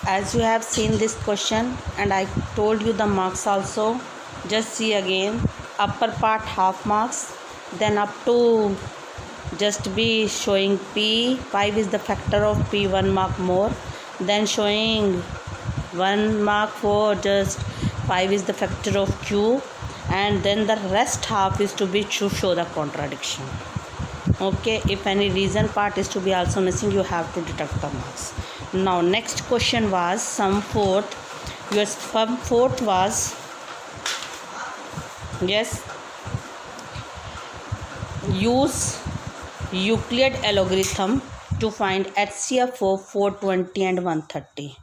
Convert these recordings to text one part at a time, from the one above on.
as you have seen this question and I told you the marks also, just see again. Upper part half marks, then up to just be showing P. 5 is the factor of P, 1 mark more. Then showing 1 mark for just 5 is the factor of Q, and then the rest half is to be to show the contradiction. Okay, if any reason part is to be also missing, you have to deduct the marks. Now next question was sum fourth. Your sum fourth was, yes, use Euclid algorithm to find HCF for 420 and 130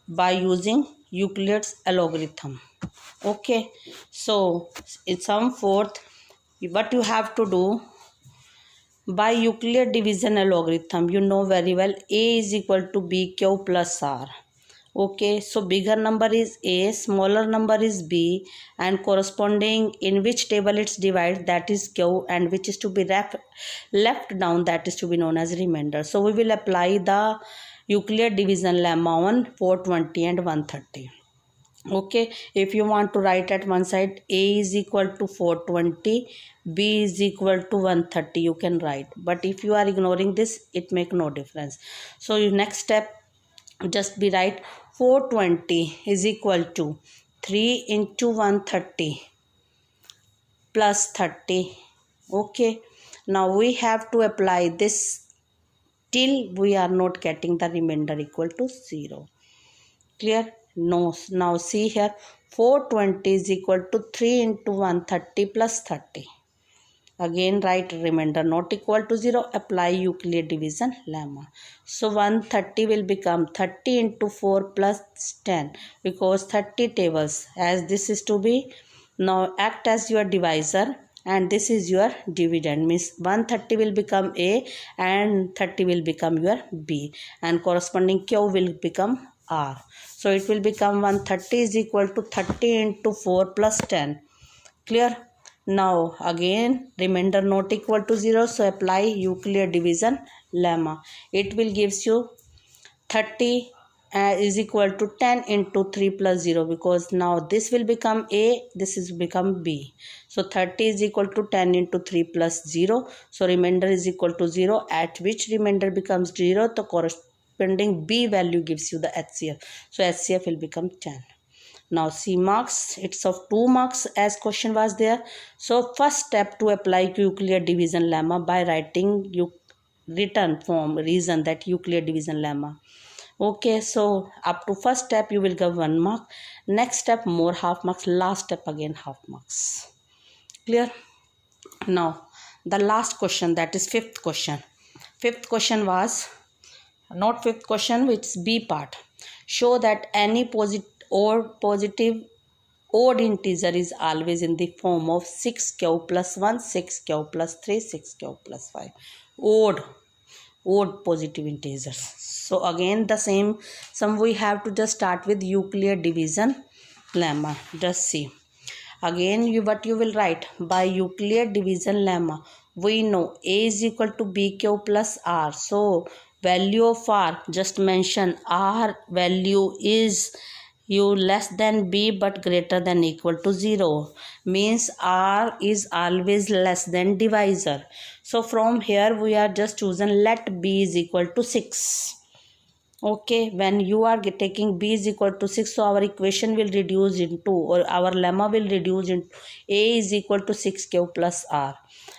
by using Euclid's algorithm. Okay, so in sum fourth, what you have to do, by Euclid division algorithm, you know very well A is equal to BQ plus R. Okay, so bigger number is A, smaller number is B, and corresponding in which table it's divided, that is Q, and which is to be left down, that is to be known as remainder. So we will apply the Euclid division lemma on 420 and 130. Okay, if you want to write at one side A is equal to 420, B is equal to 130, you can write, but if you are ignoring this, it make no difference. So your next step, just be write 420 is equal to 3 into 130 plus 30. Okay, now we have to apply this till we are not getting the remainder equal to 0. Clear? No. Now see here, 420 is equal to 3 into 130 plus 30. Again write remainder not equal to 0, apply Euclid division lemma. So 130 will become 30 into 4 plus 10, because 30 tables, as this is to be now act as your divisor and this is your dividend, means 130 will become A and 30 will become your B, and corresponding Q will become R. So it will become 130 is equal to 30 into 4 plus 10. Clear? Now again remainder not equal to 0, so apply Euclid division lemma. It will gives you 30 is equal to 10 into 3 plus 0, because now this will become A, this is become B. So 30 is equal to 10 into 3 plus 0, so remainder is equal to 0, at which remainder becomes 0, the corresponding B value gives you the HCF. So HCF will become 10. Now see marks, it's of 2 marks as question was there. So first step to apply Euclid division lemma by writing written form reason that Euclid division lemma. Okay, so up to first step you will get 1 mark. Next step more half marks. Last step again half marks. Clear? Now the last question, that is fifth question. Fifth question was not fifth question, which is B part. Show that any positive odd integer is always in the form of 6q plus 1, 6q plus 3, 6q plus 5. Odd positive integers. So again the same sum we have to just start with Euclid division lemma. Just see. Again what you will write, by Euclid division lemma we know A is equal to BQ plus R. So value of R, just mention R value is less than B but greater than equal to 0, means R is always less than divisor. So from here we are just chosen let B is equal to 6. Okay, when you are taking B is equal to 6, so our equation will reduce into, or our lemma will reduce into A is equal to 6q plus R.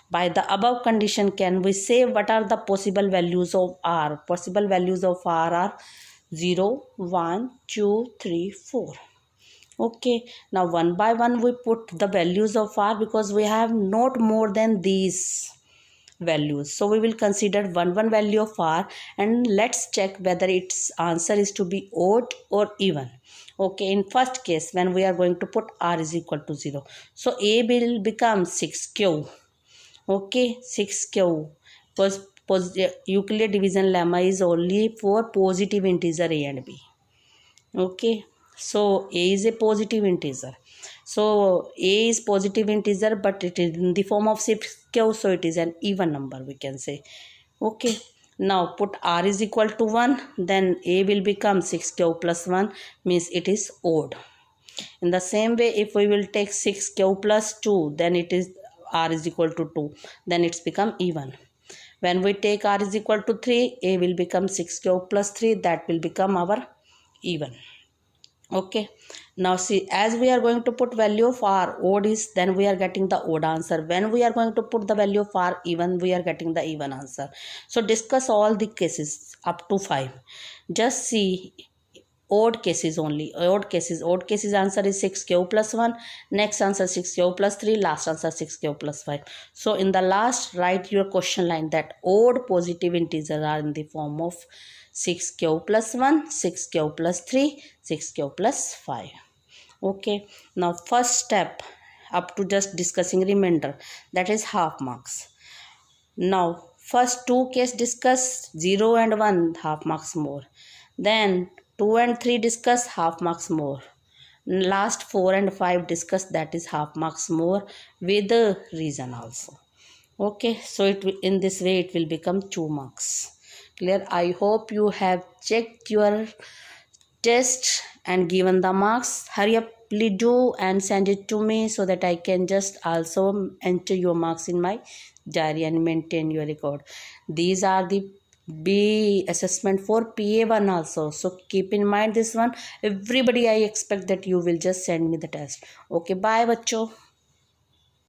By the above condition, can we say what are the possible values of R? Possible values of R are 0, 1, 2, 3, 4. Okay, now one by one we put the values of R, because we have not more than these values. So we will consider one value of R and let's check whether its answer is to be odd or even. Okay, in first case when we are going to put R is equal to 0, so A will become 6q. Okay, 6q, because Euclid division lemma is only for positive integer A and B. Okay, so A is a positive integer. So A is positive integer, but it is in the form of 6q, so it is an even number, we can say. Okay, Now put r is equal to 1, then a will become 6 cube plus 1, means it is odd. In the same way, if we will take 6 cube plus 2, then it is r is equal to 2, then it's become even. When we take r is equal to 3, a will become 6 cube plus 3, that will become our even. Okay, now see, as we are going to put value of r odd is, then we are getting the odd answer. When we are going to put the value of r even, we are getting the even answer. So discuss all the cases up to 5. Just see odd cases only. Odd cases answer is 6 cube plus 1, next answer 6 cube plus 3, last answer 6 cube plus 5. So in the last, write your question line that odd positive integers are in the form of 6 cube plus 1, 6 cube plus 3, 6 cube plus 5. Okay, now first step up to just discussing remainder, that is half marks. Now first two case discuss, 0 and 1 half marks more. Then 2 and 3 discuss, half marks more. Last 4 and 5 discuss, that is half marks more with the reason also. Okay, so in this way it will become 2 marks. Clear? I hope you have checked your test and given the marks. Hurry up, please do and send it to me so that I can just also enter your marks in my diary and maintain your record. These are the B assessment for PA1 also. So keep in mind this one. Everybody, I expect that you will just send me the test. Okay, bye, bachcho.